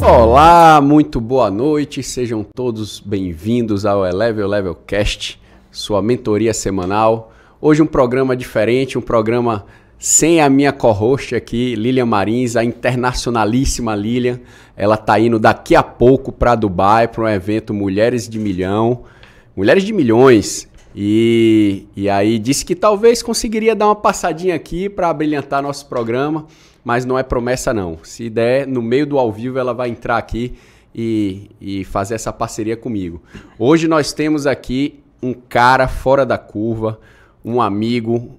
Olá, muito boa noite, sejam todos bem-vindos ao Level Cast, sua mentoria semanal. Hoje um programa diferente, um programa sem a minha co-host aqui, Lilian Marins, a internacionalíssima Lilian. Ela tá indo daqui a pouco para Dubai, para um evento Mulheres de Milhões. E aí disse que talvez conseguiria dar uma passadinha aqui para brilhantar nosso programa. Mas não é promessa não. Se der, no meio do ao vivo, ela vai entrar aqui e fazer essa parceria comigo. Hoje nós temos aqui um cara fora da curva, um amigo,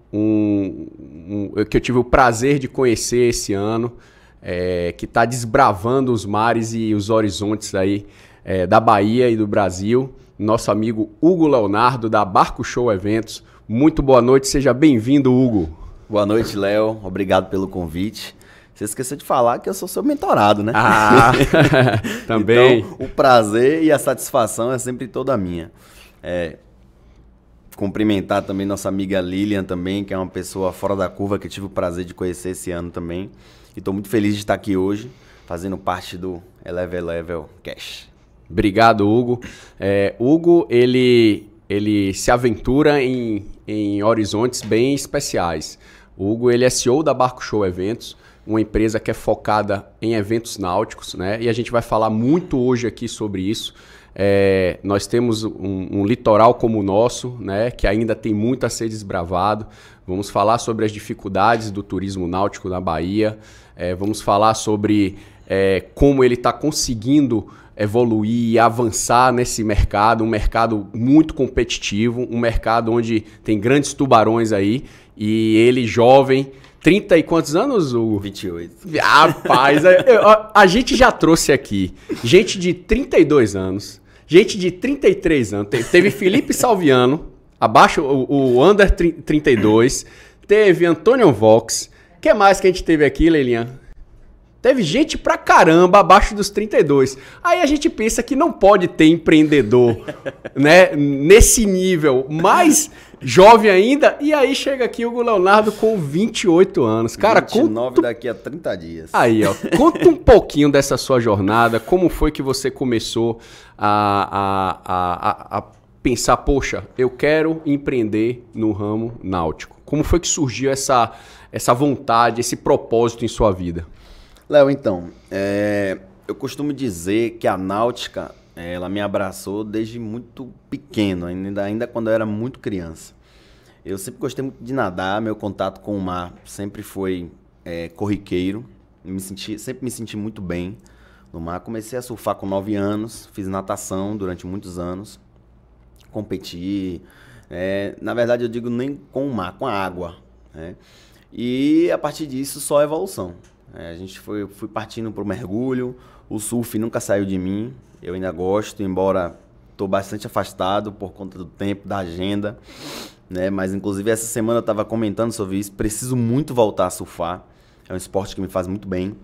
que eu tive o prazer de conhecer esse ano, que está desbravando os mares e os horizontes aí da Bahia e do Brasil. Nosso amigo Hugo Leonardo, da Barco Show Eventos. Muito boa noite, seja bem-vindo, Hugo. Boa noite, Léo. Obrigado pelo convite. Você esqueceu de falar que eu sou seu mentorado, né? Ah, também. Então, o prazer e a satisfação é sempre toda minha. Cumprimentar também nossa amiga Lilian também, que é uma pessoa fora da curva que eu tive o prazer de conhecer esse ano também. E estou muito feliz de estar aqui hoje, fazendo parte do Level Cash. Obrigado, Hugo. Hugo, ele se aventura em horizontes bem especiais. O Hugo, ele é CEO da Barco Show Eventos, uma empresa que é focada em eventos náuticos, né? E a gente vai falar muito hoje aqui sobre isso. Nós temos um litoral como o nosso, né? Que ainda tem muito a ser desbravado. Vamos falar sobre as dificuldades do turismo náutico na Bahia. Vamos falar sobre como ele está conseguindo evoluir e avançar nesse mercado, um mercado muito competitivo, um mercado onde tem grandes tubarões aí, e ele jovem, 30 e quantos anos, Hugo? 28. Rapaz, a gente já trouxe aqui gente de 32 anos, gente de 33 anos, teve Felipe Salviano, abaixo o Under 32, teve Antônio Vox, o que mais que a gente teve aqui, Lilian? Teve gente pra caramba abaixo dos 32. Aí a gente pensa que não pode ter empreendedor, né, nesse nível, mais jovem ainda. E aí chega aqui o Hugo Leonardo com 28 anos. Cara, 29 daqui a 30 dias. Aí, ó, conta um pouquinho dessa sua jornada. Como foi que você começou a pensar, poxa, eu quero empreender no ramo náutico? Como foi que surgiu essa vontade, esse propósito em sua vida? Léo, então, eu costumo dizer que a náutica, ela me abraçou desde muito pequeno, ainda quando eu era muito criança. Eu sempre gostei muito de nadar, meu contato com o mar sempre foi corriqueiro, sempre me senti muito bem no mar. Comecei a surfar com 9 anos, fiz natação durante muitos anos, competi, na verdade eu digo nem com o mar, com a água, né? E a partir disso só evolução. Fui partindo para o mergulho, o surf nunca saiu de mim, eu ainda gosto, embora estou bastante afastado por conta do tempo, da agenda, né? Mas inclusive essa semana eu estava comentando sobre isso, preciso muito voltar a surfar, é um esporte que me faz muito bem.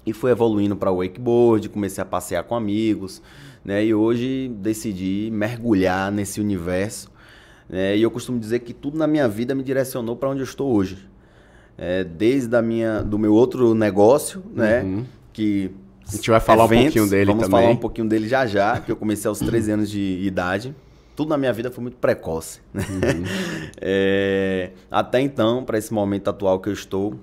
E fui evoluindo para o wakeboard, comecei a passear com amigos, né? E hoje decidi mergulhar nesse universo, né? E eu costumo dizer que tudo na minha vida me direcionou para onde eu estou hoje. Desde do meu outro negócio, né? Que a gente vai falar um pouquinho dele vamos também. Vamos falar um pouquinho dele já, que eu comecei aos 13 anos de idade. Tudo na minha vida foi muito precoce, né? Até então, para esse momento atual que eu estou,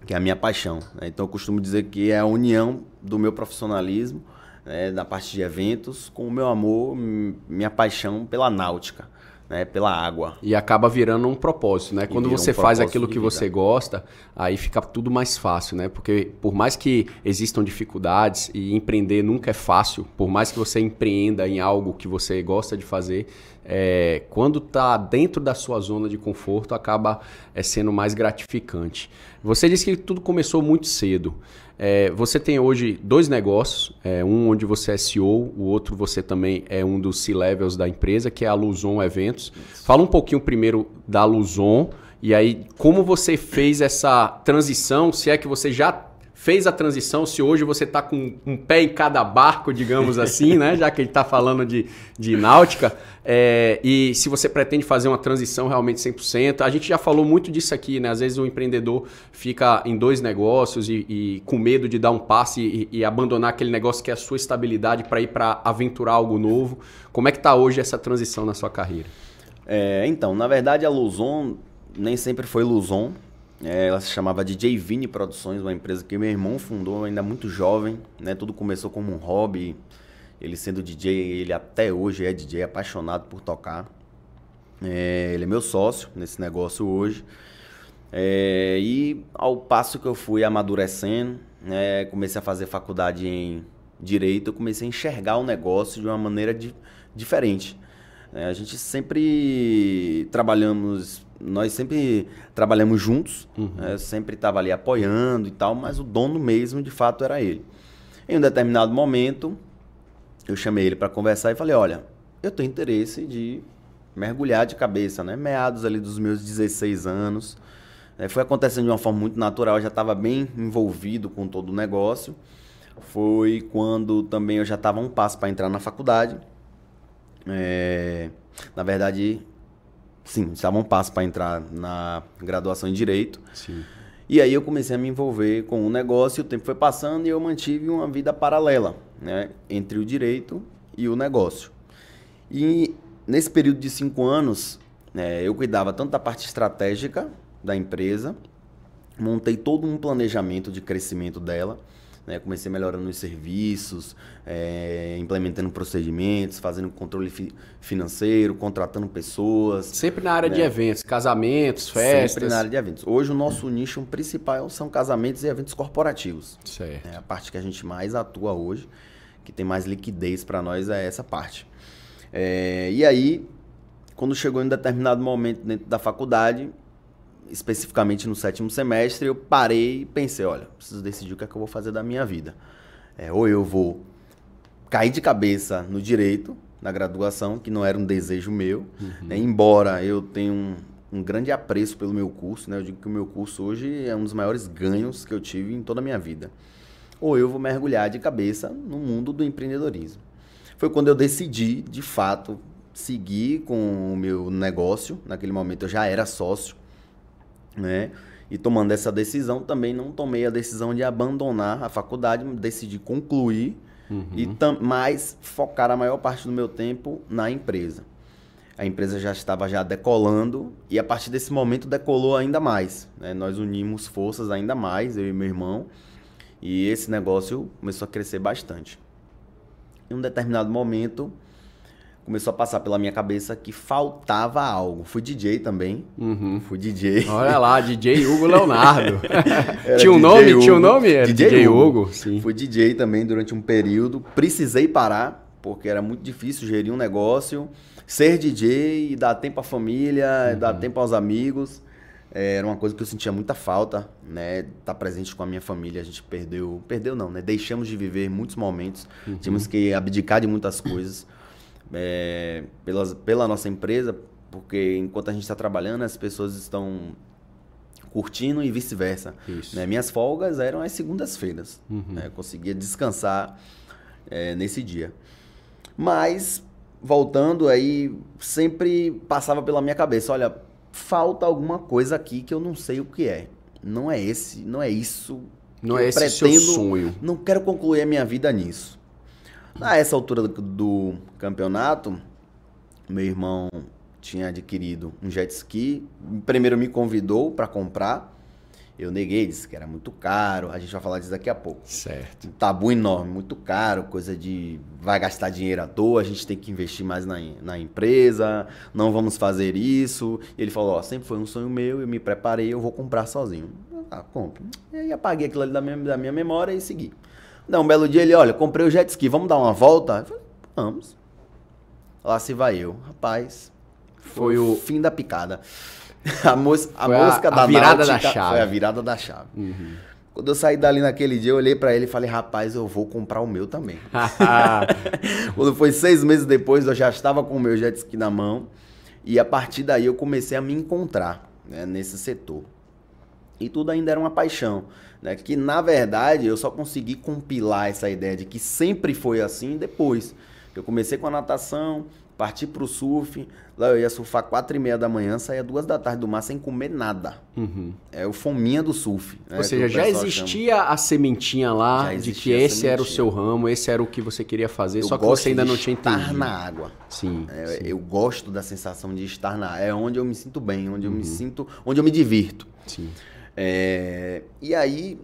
que é a minha paixão, né? Então eu costumo dizer que é a união do meu profissionalismo, né, da parte de eventos, com o meu amor, minha paixão pela náutica, né, pela água. E acaba virando um propósito, né? Quando você faz aquilo que você gosta, aí fica tudo mais fácil, né? Porque por mais que existam dificuldades e empreender nunca é fácil, por mais que você empreenda em algo que você gosta de fazer, quando está dentro da sua zona de conforto, acaba sendo mais gratificante. Você disse que tudo começou muito cedo. Você tem hoje 2 negócios, um onde você é CEO, o outro você também é um dos C-Levels da empresa, que é a Luzon Eventos. Fala um pouquinho primeiro da Luzon e aí como você fez essa transição, se é que você já fez a transição, se hoje você está com um pé em cada barco, digamos assim, né? Já que ele está falando de náutica, e se você pretende fazer uma transição realmente 100%, a gente já falou muito disso aqui, né? Às vezes o empreendedor fica em 2 negócios e com medo de dar um passe e abandonar aquele negócio que é a sua estabilidade para ir para aventurar algo novo. Como é que está hoje essa transição na sua carreira? Então, na verdade a Luzon nem sempre foi Luzon. Ela se chamava DJ Vini Produções, uma empresa que meu irmão fundou ainda muito jovem, né? Tudo começou como um hobby. Ele sendo DJ, ele até hoje é DJ, apaixonado por tocar. Ele é meu sócio nesse negócio hoje. E ao passo que eu fui amadurecendo, né? Comecei a fazer faculdade em Direito, eu comecei a enxergar o negócio de uma maneira diferente. A gente sempre nós sempre trabalhamos juntos, sempre estava ali apoiando e tal, mas o dono mesmo, de fato, era ele. Em um determinado momento, eu chamei ele para conversar e falei, olha, eu tenho interesse de mergulhar de cabeça, né? Meados ali dos meus 16 anos. Foi acontecendo de uma forma muito natural, eu já estava bem envolvido com todo o negócio. Foi quando também eu já estava um passo para entrar na faculdade. Na verdade, sim, estava um passo para entrar na graduação em Direito. Sim. E aí eu comecei a me envolver com o negócio, o tempo foi passando e eu mantive uma vida paralela, né, entre o Direito e o negócio. E nesse período de 5 anos, eu cuidava tanto da parte estratégica da empresa, montei todo um planejamento de crescimento dela, né? Comecei melhorando os serviços, implementando procedimentos, fazendo controle financeiro, contratando pessoas. Sempre na área de eventos, casamentos, festas. Sempre na área de eventos. Hoje o nosso nicho principal são casamentos e eventos corporativos. Certo. A parte que a gente mais atua hoje, que tem mais liquidez para nós, é essa parte. E aí, quando chegou em um determinado momento dentro da faculdade, especificamente no 7º semestre, eu parei e pensei, olha, preciso decidir o que é que eu vou fazer da minha vida. Ou eu vou cair de cabeça no Direito, na graduação, que não era um desejo meu, né? Embora eu tenha um grande apreço pelo meu curso, né? Eu digo que o meu curso hoje é um dos maiores ganhos que eu tive em toda a minha vida. Ou eu vou mergulhar de cabeça no mundo do empreendedorismo. Foi quando eu decidi, de fato, seguir com o meu negócio. Naquele momento eu já era sócio, né? E tomando essa decisão, também não tomei a decisão de abandonar a faculdade, decidi concluir e mais focar a maior parte do meu tempo na empresa. A empresa já estava decolando e a partir desse momento decolou ainda mais, né? Nós unimos forças ainda mais, eu e meu irmão, e esse negócio começou a crescer bastante. Em um determinado momento, começou a passar pela minha cabeça que faltava algo. Fui DJ também. Fui DJ. Olha lá, DJ Hugo Leonardo. Tinha um nome? Hugo. Tinha um nome? Era DJ Hugo. Sim. Fui DJ também durante um período. Precisei parar, porque era muito difícil gerir um negócio. Ser DJ e dar tempo à família, dar tempo aos amigos. Era uma coisa que eu sentia muita falta, né? Estar presente com a minha família. A gente perdeu não, né? Deixamos de viver muitos momentos. Tínhamos que abdicar de muitas coisas. Pela nossa empresa, porque enquanto a gente está trabalhando, as pessoas estão curtindo e vice-versa. Né? Minhas folgas eram as segundas-feiras. Né? Eu conseguia descansar nesse dia. Mas, voltando aí, sempre passava pela minha cabeça, olha, falta alguma coisa aqui que eu não sei o que é. Não é isso. Não é esse seu sonho. Não quero concluir a minha vida nisso. A essa altura do campeonato, meu irmão tinha adquirido um jet ski. Primeiro me convidou para comprar. Eu neguei, disse que era muito caro. A gente vai falar disso daqui a pouco. Certo. Um tabu enorme, muito caro, coisa de vai gastar dinheiro à toa, a gente tem que investir mais na empresa, não vamos fazer isso. E ele falou, sempre foi um sonho meu, eu me preparei, eu vou comprar sozinho. Compre. E aí apaguei aquilo ali da minha memória e segui. Um belo dia ele, olha, comprei o jet ski, vamos dar uma volta? Eu falei, vamos. Lá se vai eu. Rapaz, foi o fim da picada. A mosca da virada da chave. Foi a virada da chave. Quando eu saí dali naquele dia, eu olhei pra ele e falei, rapaz, eu vou comprar o meu também. Quando foi 6 meses depois, eu já estava com o meu jet ski na mão. E a partir daí eu comecei a me encontrar, né, nesse setor. E tudo ainda era uma paixão, né? Que, na verdade, eu só consegui compilar essa ideia de que sempre foi assim depois. Eu comecei com a natação, parti para o surf, lá eu ia surfar 4h30 da manhã, saía 2 da tarde do mar sem comer nada. É o fominha do surf. Ou seja, já existia a sementinha lá de que esse era o seu ramo, esse era o que você queria fazer, só que você ainda não tinha entendido. Estar na água. Sim, sim. Eu gosto da sensação de estar na água. É onde eu me sinto bem, onde eu me sinto, onde eu me divirto. Sim. E aí,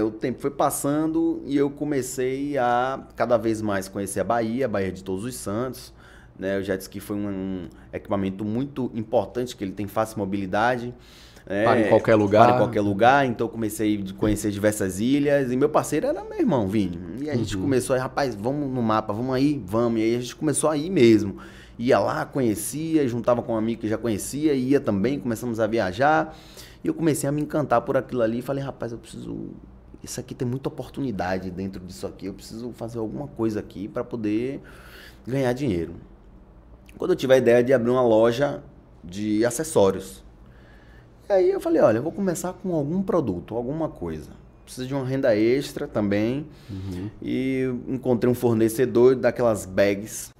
o tempo foi passando e eu comecei a cada vez mais conhecer a Bahia de Todos os Santos. Né? O jet ski foi um equipamento muito importante, que ele tem fácil mobilidade. Para em qualquer lugar. Para em qualquer lugar. Então eu comecei a conhecer diversas ilhas. E meu parceiro era meu irmão, Vini. E a gente começou aí, rapaz, vamos no mapa, vamos aí, vamos. E aí a gente começou a ir mesmo. Ia lá, conhecia, juntava com um amigo que já conhecia, ia também, começamos a viajar. E eu comecei a me encantar por aquilo ali. E falei, rapaz, eu preciso... Isso aqui tem muita oportunidade dentro disso aqui. Eu preciso fazer alguma coisa aqui para poder ganhar dinheiro. Quando eu tive a ideia de abrir uma loja de acessórios. E aí eu falei, olha, eu vou começar com algum produto, alguma coisa. Preciso de uma renda extra também. E encontrei um fornecedor daquelas bags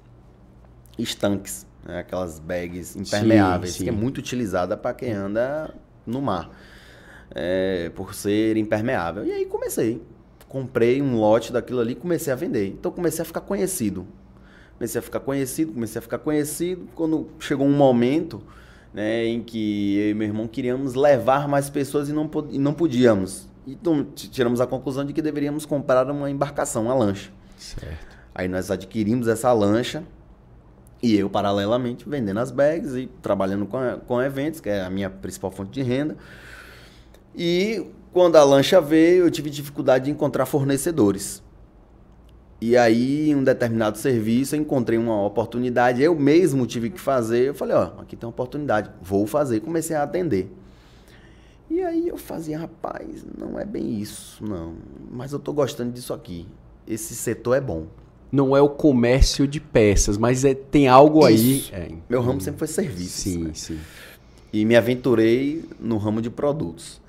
estanques, né? Aquelas bags impermeáveis, sim. que é muito utilizada para quem anda no mar, por ser impermeável. E aí comprei um lote daquilo ali e comecei a vender. Então comecei a ficar conhecido. Comecei a ficar conhecido. Quando chegou um momento, né, em que eu e meu irmão queríamos levar mais pessoas e não podíamos. Então tiramos a conclusão de que deveríamos comprar uma embarcação, uma lancha. Certo. Aí nós adquirimos essa lancha e eu, paralelamente, vendendo as bags e trabalhando com eventos, que é a minha principal fonte de renda. E quando a lancha veio, eu tive dificuldade de encontrar fornecedores. E aí, em um determinado serviço, eu encontrei uma oportunidade, eu mesmo tive que fazer. Eu falei, ó, aqui tem uma oportunidade, vou fazer. Comecei a atender. E aí eu fazia, rapaz, não é bem isso, não. Mas eu tô gostando disso aqui. Esse setor é bom. Não é o comércio de peças, mas tem algo aí. Meu ramo sempre foi serviço. Sim, né? sim. E me aventurei no ramo de produtos.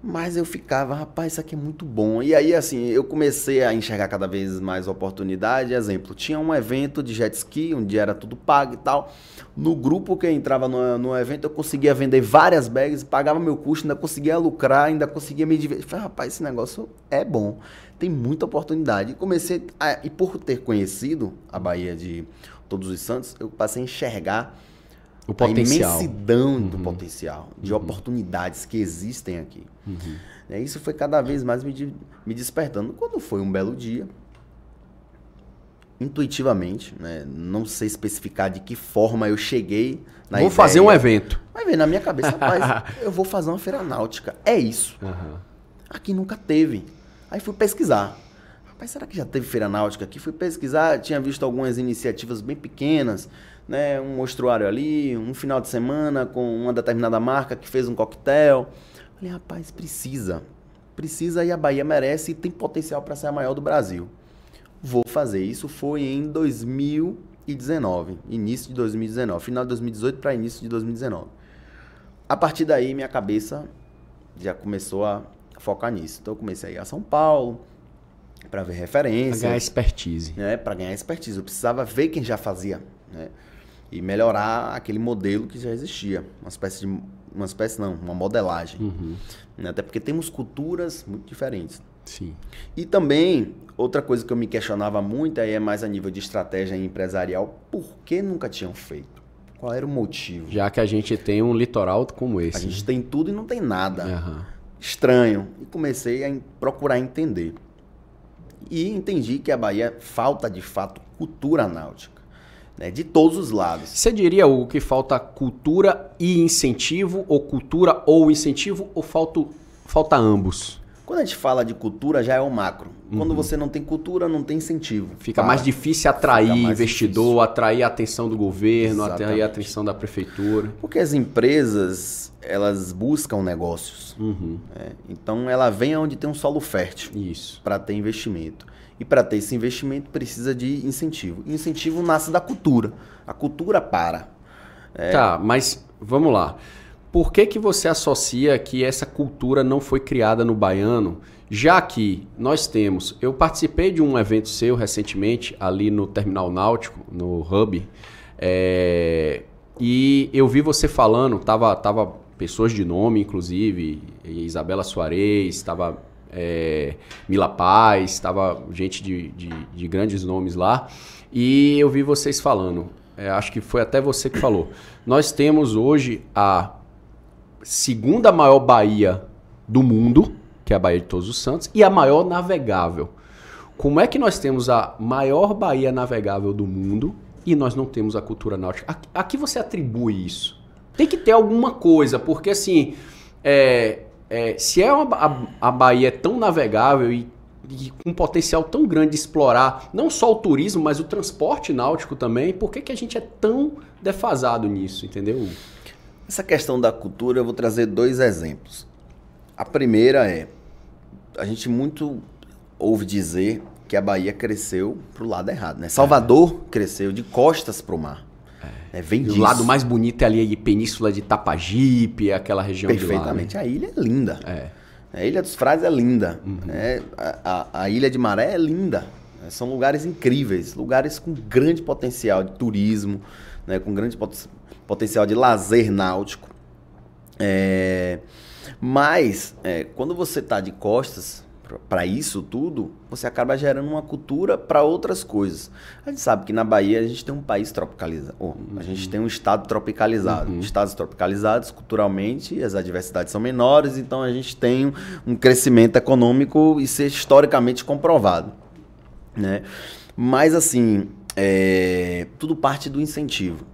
Mas eu ficava, rapaz, isso aqui é muito bom. E aí, assim, eu comecei a enxergar cada vez mais oportunidade. Exemplo, tinha um evento de jet ski, onde era tudo pago e tal. No grupo que eu entrava no evento, eu conseguia vender várias bags, pagava meu custo, ainda conseguia lucrar, ainda conseguia me divertir. Falei, rapaz, esse negócio é bom. Tem muita oportunidade. E comecei, e por ter conhecido a Bahia de Todos os Santos, eu passei a enxergar o potencial. A imensidão do potencial, de oportunidades que existem aqui. Isso foi cada vez mais me despertando. Quando foi um belo dia, intuitivamente, né, não sei especificar de que forma eu cheguei na ideia. Vou fazer um evento. Vai ver, na minha cabeça, rapaz, eu vou fazer uma feira náutica. É isso. Aqui nunca teve. Aí fui pesquisar. Rapaz, será que já teve feira náutica aqui? Fui pesquisar, tinha visto algumas iniciativas bem pequenas, né? Um mostruário ali, um final de semana com uma determinada marca que fez um coquetel. Falei, rapaz, precisa e a Bahia merece e tem potencial para ser a maior do Brasil. Vou fazer. Isso foi em 2019, início de 2019, final de 2018 para início de 2019. A partir daí, minha cabeça já começou a focar nisso. Então, eu comecei a ir a São Paulo para ver referências. Para ganhar expertise. Para ganhar expertise. Eu precisava ver quem já fazia, né? E melhorar aquele modelo que já existia. Uma modelagem. Até porque temos culturas muito diferentes. Sim. E também, outra coisa que eu me questionava muito, aí é mais a nível de estratégia empresarial, por que nunca tinham feito? Qual era o motivo? Já que a gente tem um litoral como esse. A gente tem tudo e não tem nada. Estranho. E comecei a procurar entender. E entendi que a Bahia falta, de fato, cultura náutica. Né, de todos os lados. Você diria, Hugo, que falta cultura e incentivo, ou cultura ou incentivo, ou falta ambos? Quando a gente fala de cultura, já é o macro. Quando você não tem cultura, não tem incentivo. Fica mais difícil atrair investidor, atrair a atenção do governo, atrair a atenção da prefeitura. Porque as empresas, elas buscam negócios. Então, ela vem onde tem um solo fértil para ter investimento. E para ter esse investimento, precisa de incentivo. E incentivo nasce da cultura. A cultura para. Tá, mas vamos lá. por que você associa que essa cultura não foi criada no baiano, já que nós temos... Eu participei de um evento seu recentemente, ali no Terminal Náutico, no Hub, e eu vi você falando, tava pessoas de nome, inclusive, Isabela Soares, estava Mila Paz, estava gente de grandes nomes lá, e eu vi vocês falando, acho que foi até você que falou, nós temos hoje a segunda maior baía do mundo, que é a Baía de Todos os Santos, e a maior navegável. Como é que nós temos a maior baía navegável do mundo e nós não temos a cultura náutica? A que você atribui isso? Tem que ter alguma coisa, porque assim, se a baía é tão navegável e com um potencial tão grande de explorar não só o turismo, mas o transporte náutico também, por que a gente é tão defasado nisso, entendeu? Essa questão da cultura, eu vou trazer 2 exemplos. A primeira a gente muito ouve dizer que a Bahia cresceu pro lado errado, né? Salvador cresceu de costas pro mar. Vem disso. O lado mais bonito é ali a Península de Tapajipe, aquela região de lá. Perfeitamente. Né? A ilha é linda. A Ilha dos Frades é linda. Uhum. A Ilha de Maré é linda. São lugares incríveis, lugares com grande potencial de turismo, né? Com grande potencial de lazer náutico. Mas, quando você está de costas para isso tudo, você acaba gerando uma cultura para outras coisas. A gente sabe que na Bahia a gente tem um país tropicalizado, a gente tem um estado tropicalizado. Estados tropicalizados, culturalmente, as adversidades são menores, então a gente tem um crescimento econômico, isso é historicamente comprovado, né? Mas, assim, tudo parte do incentivo.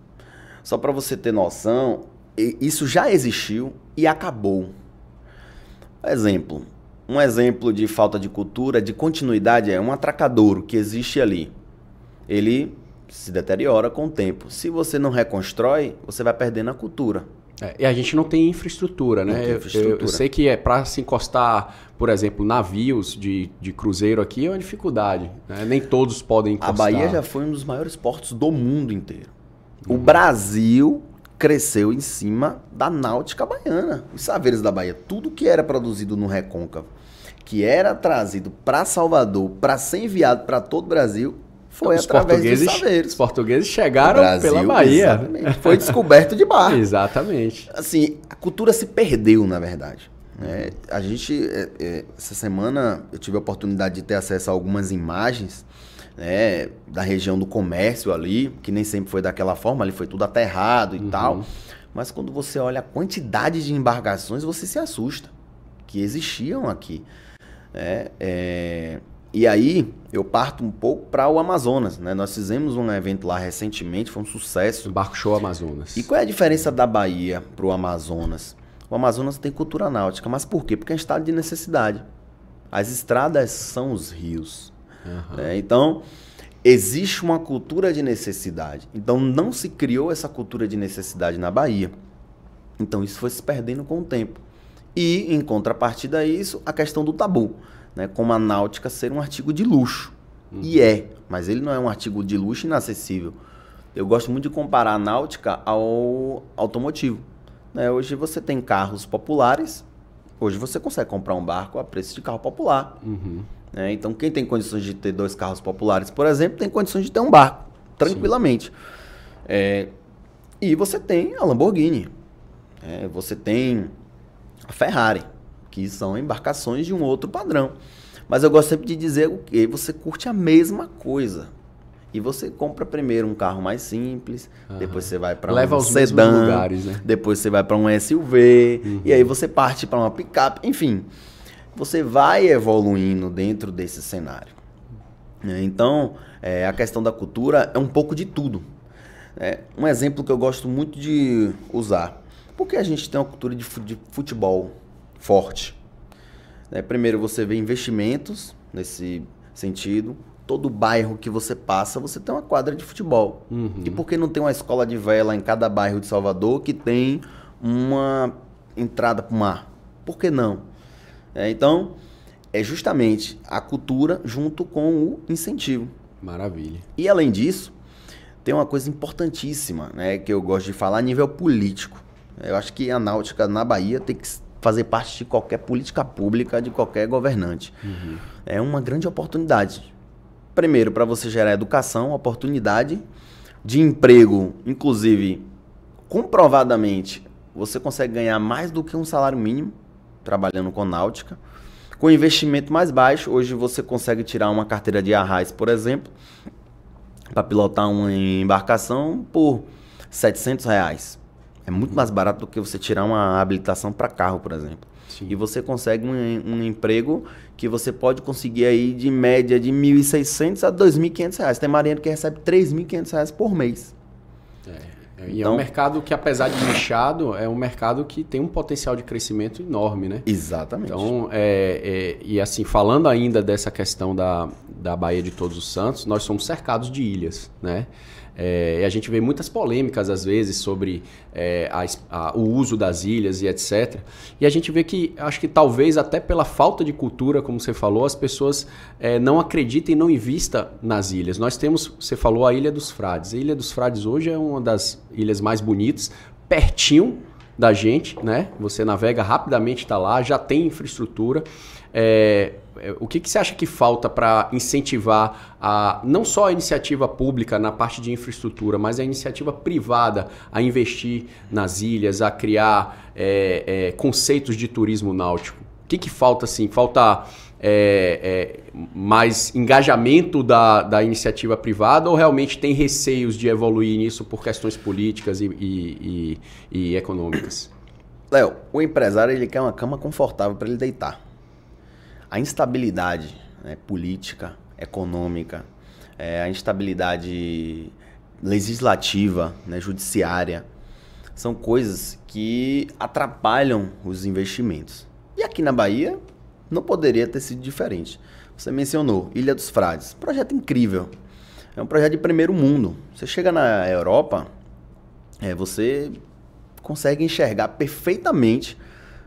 Só para você ter noção, isso já existiu e acabou. Um exemplo de falta de cultura, de continuidade, é um atracadouro que existe ali. Ele se deteriora com o tempo. Se você não reconstrói, você vai perdendo a cultura. E a gente não tem infraestrutura, né? Eu sei que para se encostar, por exemplo, navios de cruzeiro aqui é uma dificuldade, né? Nem todos podem encostar. A Bahia já foi um dos maiores portos do mundo inteiro. O Brasil cresceu em cima da náutica baiana. Os saveiros da Bahia, tudo que era produzido no Recôncavo, que era trazido para Salvador, para ser enviado para todo o Brasil, foi então, através dos saveiros. Os portugueses chegaram Brasil, pela Bahia. Exatamente. Foi descoberto de barco. Exatamente. Assim, a cultura se perdeu, na verdade. A gente, essa semana, eu tive a oportunidade de ter acesso a algumas imagens, da região do comércio ali, que nem sempre foi daquela forma, ali foi tudo aterrado e tal. Mas quando você olha a quantidade de embarcações, você se assusta, que existiam aqui. E aí, eu parto um pouco para o Amazonas, né? Nós fizemos um evento lá recentemente, foi um sucesso. O Barco Show Amazonas. E qual é a diferença da Bahia para o Amazonas? O Amazonas tem cultura náutica, mas por quê? Porque é um estado de necessidade. As estradas são os rios. Então, existe uma cultura de necessidade. Então, não se criou essa cultura de necessidade na Bahia. Então, isso foi se perdendo com o tempo. E, em contrapartida a isso, a questão do tabu, né? Como a náutica ser um artigo de luxo. E mas ele não é um artigo de luxo inacessível. Eu gosto muito de comparar a náutica ao automotivo, né? Hoje você tem carros populares, hoje você consegue comprar um barco a preço de carro popular. Então, quem tem condições de ter 2 carros populares, por exemplo, tem condições de ter um barco, tranquilamente. E você tem a Lamborghini, você tem a Ferrari, que são embarcações de um outro padrão. Mas eu gosto sempre de dizer o quê? Você curte a mesma coisa. E você compra primeiro um carro mais simples, depois você vai para um sedã, lugares, né? Depois você vai para um SUV, e aí você parte para uma picape, enfim. Você vai evoluindo dentro desse cenário. Então, a questão da cultura é um pouco de tudo. Um exemplo que eu gosto muito de usar. Porque a gente tem uma cultura de futebol forte. Primeiro, você vê investimentos nesse sentido. Todo bairro que você passa, você tem uma quadra de futebol. E por que não tem uma escola de vela em cada bairro de Salvador que tem uma entrada para o mar? Por que não? Então, é justamente a cultura junto com o incentivo. Maravilha. E além disso, tem uma coisa importantíssima, né, que eu gosto de falar a nível político. Eu acho que a náutica na Bahia tem que fazer parte de qualquer política pública, de qualquer governante. É uma grande oportunidade. Primeiro, para você gerar educação, oportunidade de emprego, inclusive, comprovadamente, você consegue ganhar mais do que um salário mínimo trabalhando com náutica. Com investimento mais baixo, hoje você consegue tirar uma carteira de arraiz, por exemplo, para pilotar uma embarcação por R$700. É muito mais barato do que você tirar uma habilitação para carro, por exemplo. Sim. E você consegue um emprego que você pode conseguir aí de média de R$1.600 a R$2.500. Tem marinheiro que recebe R$3.500 por mês. E então, é um mercado que, apesar de nichado, é um mercado que tem um potencial de crescimento enorme, né? Exatamente. Então, e assim, falando ainda dessa questão da Baía de Todos os Santos, nós somos cercados de ilhas, né? E a gente vê muitas polêmicas, às vezes, sobre o uso das ilhas e etc. E a gente vê que, acho que talvez até pela falta de cultura, como você falou, as pessoas não acreditam e não investam nas ilhas. Nós temos, você falou, a Ilha dos Frades. A Ilha dos Frades hoje é uma das ilhas mais bonitas, pertinho da gente, né? Você navega rapidamente, está lá, já tem infraestrutura. O que você acha que falta para incentivar não só a iniciativa pública na parte de infraestrutura, mas a iniciativa privada a investir nas ilhas, a criar conceitos de turismo náutico? O que falta, assim? Falta mais engajamento da iniciativa privada ou realmente tem receios de evoluir nisso por questões políticas e econômicas? Léo, o empresário ele quer uma cama confortável para ele deitar. A instabilidade, né, política, econômica, a instabilidade legislativa, né, judiciária, são coisas que atrapalham os investimentos. E aqui na Bahia não poderia ter sido diferente. Você mencionou Ilha dos Frades, projeto incrível. É um projeto de primeiro mundo. Você chega na Europa, você consegue enxergar perfeitamente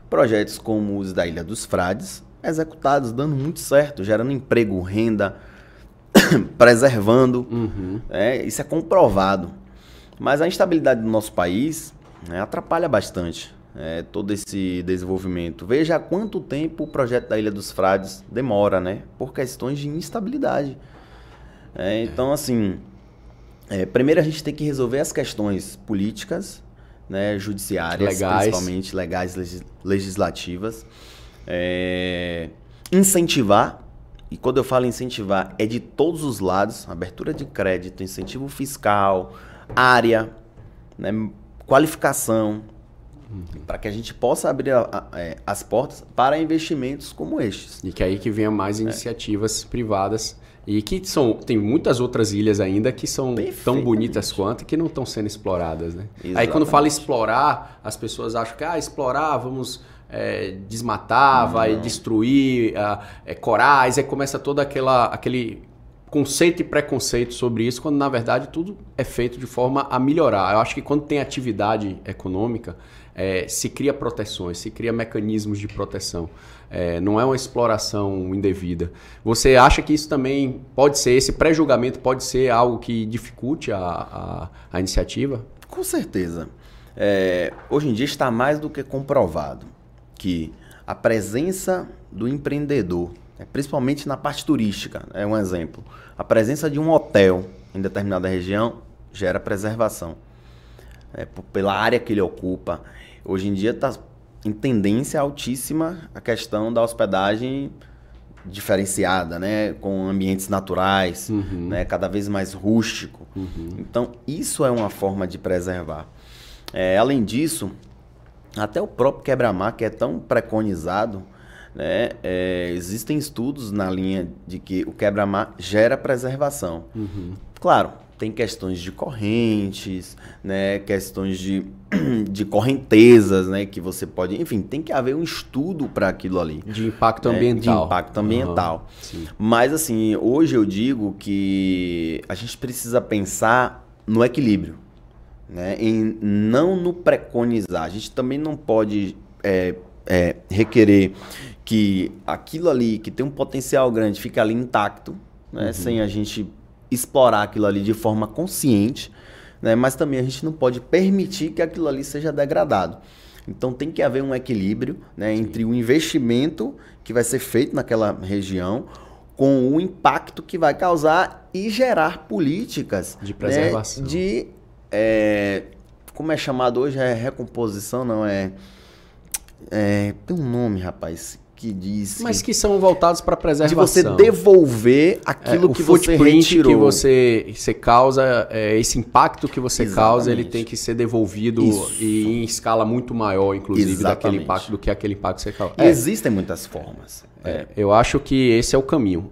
projetos como os da Ilha dos Frades, executados, dando muito certo, gerando emprego, renda, preservando. Isso é comprovado. Mas a instabilidade do nosso país atrapalha bastante todo esse desenvolvimento. Veja há quanto tempo o projeto da Ilha dos Frades demora, né? Por questões de instabilidade. Então, assim, primeiro a gente tem que resolver as questões políticas, né, judiciárias, principalmente legais, legislativas. Incentivar, e quando eu falo incentivar, é de todos os lados, abertura de crédito, incentivo fiscal, área, né, qualificação, para que a gente possa abrir as portas para investimentos como estes. E que aí que venham mais iniciativas privadas e que tem muitas outras ilhas ainda que são tão bonitas quanto e que não estão sendo exploradas, né? Aí quando fala explorar, as pessoas acham que explorar, vamos desmatar, vai destruir corais, aí começa todo aquele conceito e preconceito sobre isso, quando na verdade tudo é feito de forma a melhorar. Eu acho que quando tem atividade econômica, se cria proteções, se cria mecanismos de proteção. Não é uma exploração indevida. Você acha que isso também pode ser, esse pré-julgamento pode ser algo que dificulte a iniciativa? Com certeza. Hoje em dia está mais do que comprovado que a presença do empreendedor, principalmente na parte turística, é um exemplo. A presença de um hotel em determinada região gera preservação. Pela área que ele ocupa. Hoje em dia está em tendência altíssima a questão da hospedagem diferenciada, né? Com ambientes naturais, né? Cada vez mais rústico. Então, isso é uma forma de preservar. Além disso, até o próprio quebra-mar, que é tão preconizado, né? Existem estudos na linha de que o quebra-mar gera preservação. Claro, tem questões de correntes, né? Questões de correntezas, né? Que você pode... Enfim, tem que haver um estudo para aquilo ali. De impacto ambiental. De impacto ambiental. Mas, assim, hoje eu digo que a gente precisa pensar no equilíbrio, né? Não no preconizar. A gente também não pode requerer que aquilo ali, que tem um potencial grande, fique ali intacto, né? Sem a gente explorar aquilo ali de forma consciente, né? Mas também a gente não pode permitir que aquilo ali seja degradado. Então tem que haver um equilíbrio, né, entre o investimento que vai ser feito naquela região com o impacto que vai causar e gerar políticas de preservação. Né, como é chamado hoje? É recomposição, não é? Tem um nome, rapaz, que diz... Mas que são voltados para preservação. De você devolver aquilo que você retirou. Que você causa, esse impacto que você causa, ele tem que ser devolvido e em escala muito maior, inclusive, daquele impacto, do que aquele impacto que você causa. Existem muitas formas. Eu acho que esse é o caminho.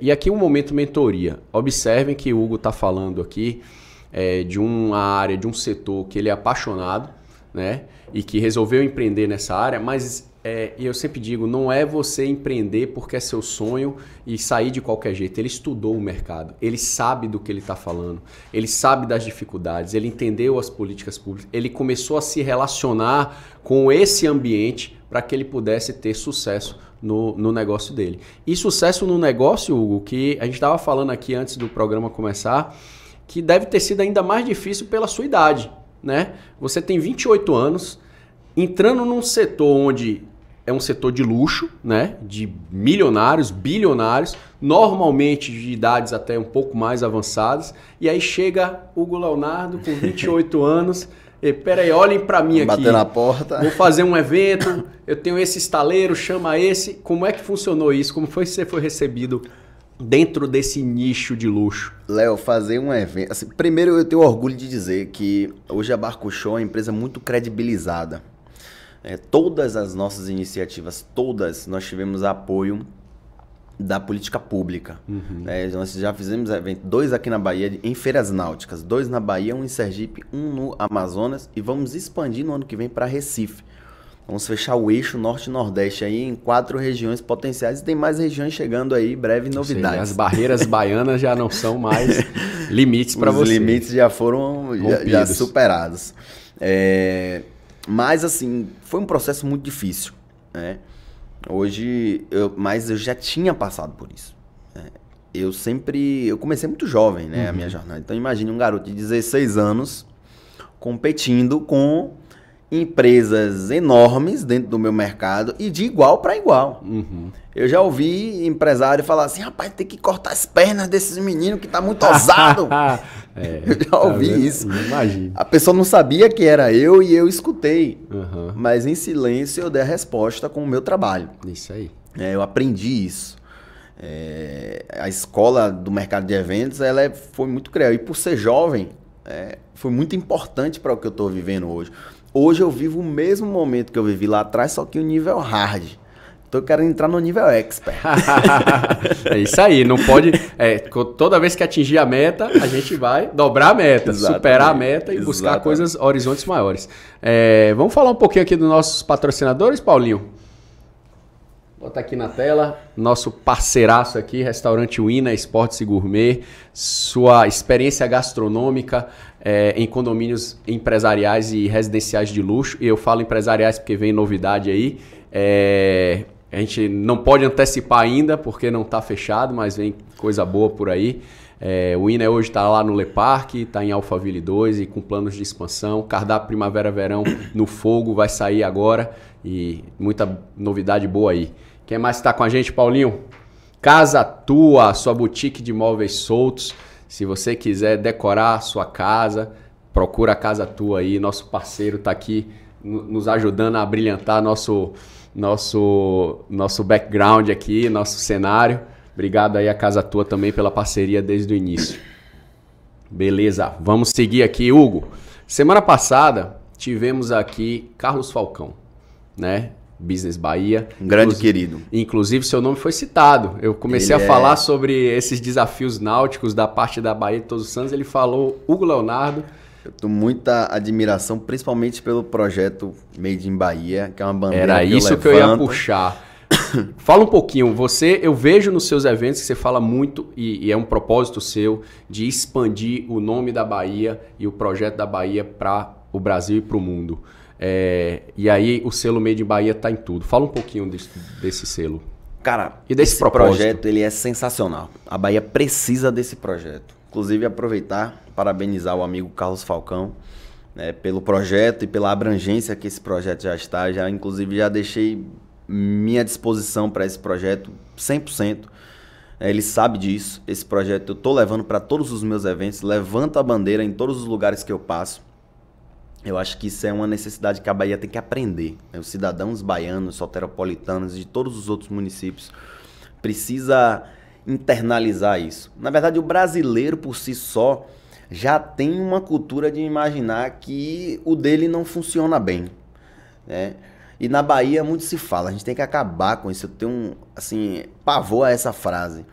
E aqui um momento mentoria. Observem que o Hugo está falando aqui de uma área, de um setor que ele é apaixonado, né? E que resolveu empreender nessa área, mas eu sempre digo, não é você empreender porque é seu sonho e sair de qualquer jeito. Ele estudou o mercado, ele sabe do que ele está falando, ele sabe das dificuldades, ele entendeu as políticas públicas, ele começou a se relacionar com esse ambiente para que ele pudesse ter sucesso no negócio dele. E sucesso no negócio, Hugo, que a gente estava falando aqui antes do programa começar, que deve ter sido ainda mais difícil pela sua idade, né? Você tem 28 anos, entrando num setor onde é um setor de luxo, né? De milionários, bilionários, normalmente de idades até um pouco mais avançadas, e aí chega Hugo Leonardo com 28 anos, e peraí, olhem para mim aqui. Bater na porta. Vou fazer um evento, eu tenho esse estaleiro, chama esse. Como é que funcionou isso? Como foi que você foi recebido dentro desse nicho de luxo? Léo, fazer um evento... Assim, primeiro, eu tenho orgulho de dizer que hoje a Barco Show é uma empresa muito credibilizada. Todas as nossas iniciativas, nós tivemos apoio da política pública. Nós já fizemos evento, 2 aqui na Bahia, em feiras náuticas, 2 na Bahia, 1 em Sergipe, 1 no Amazonas, e vamos expandir no ano que vem para Recife. Vamos fechar o eixo norte e nordeste aí em 4 regiões potenciais, e tem mais regiões chegando aí, breve novidades. As barreiras baianas já não são mais limites para você. Os limites já foram já superados. Mas assim, foi um processo muito difícil, né? Mas eu já tinha passado por isso. Eu comecei muito jovem, né, a minha jornada. Então imagine um garoto de 16 anos competindo com empresas enormes dentro do meu mercado e de igual para igual. Eu já ouvi empresário falar assim, rapaz, tem que cortar as pernas desses meninos que tá muito ousado. Eu já ouvi isso. Imagina. A pessoa não sabia que era eu e eu escutei. Mas em silêncio eu dei a resposta com o meu trabalho. Isso aí. Eu aprendi isso. A escola do mercado de eventos, ela foi muito cruel. E por ser jovem, foi muito importante para o que eu estou vivendo hoje. Hoje eu vivo o mesmo momento que eu vivi lá atrás, só que o nível hard. Então eu quero entrar no nível expert. É isso aí, não pode... toda vez que atingir a meta, a gente vai dobrar a meta, superar a meta e buscar coisas, horizontes maiores. Vamos falar um pouquinho aqui dos nossos patrocinadores, Paulinho? Bota aqui na tela, nosso parceiraço aqui, Restaurante Wina Esportes e Gourmet, sua experiência gastronômica em condomínios empresariais e residenciais de luxo. E eu falo empresariais porque vem novidade aí. A gente não pode antecipar ainda porque não está fechado, mas vem coisa boa por aí. O Wina hoje está lá no Le Parque, está em Alphaville 2 e com planos de expansão. Cardápio Primavera-Verão no fogo, vai sair agora e muita novidade boa aí. Quem mais está com a gente, Paulinho? Casa Tua, sua boutique de móveis soltos. Se você quiser decorar a sua casa, procura a Casa Tua aí. Nosso parceiro está aqui nos ajudando a brilhantar nosso background aqui, nosso cenário. Obrigado aí a Casa Tua também pela parceria desde o início. Beleza, vamos seguir aqui, Hugo. Semana passada tivemos aqui Carlos Falcão, né? Business Bahia. Um grande querido. Inclusive, seu nome foi citado. Eu comecei a falar sobre esses desafios náuticos da parte da Bahia de Todos os Santos. Ele falou Hugo Leonardo. Eu tenho muita admiração, principalmente pelo projeto Made in Bahia, que é uma bandeira Era isso que eu ia puxar. Fala um pouquinho. Eu vejo nos seus eventos que você fala muito, e é um propósito seu, de expandir o nome da Bahia e o projeto da Bahia para o Brasil e para o mundo. E aí o selo Made in Bahia está em tudo. Fala um pouquinho desse selo. Cara, e desse esse projeto ele é sensacional. A Bahia precisa desse projeto. Inclusive, aproveitar, parabenizar o amigo Carlos Falcão, né, pelo projeto e pela abrangência que esse projeto já está. Inclusive, já deixei minha disposição para esse projeto 100%. Ele sabe disso. Esse projeto eu estou levando para todos os meus eventos, levanto a bandeira em todos os lugares que eu passo. Eu acho que isso é uma necessidade que a Bahia tem que aprender, né? Os cidadãos baianos, soteropolitanos e de todos os outros municípios precisa internalizar isso. Na verdade, o brasileiro por si só já tem uma cultura de imaginar que o dele não funciona bem, né? E na Bahia muito se fala, a gente tem que acabar com isso. Eu tenho assim, pavor a essa frase.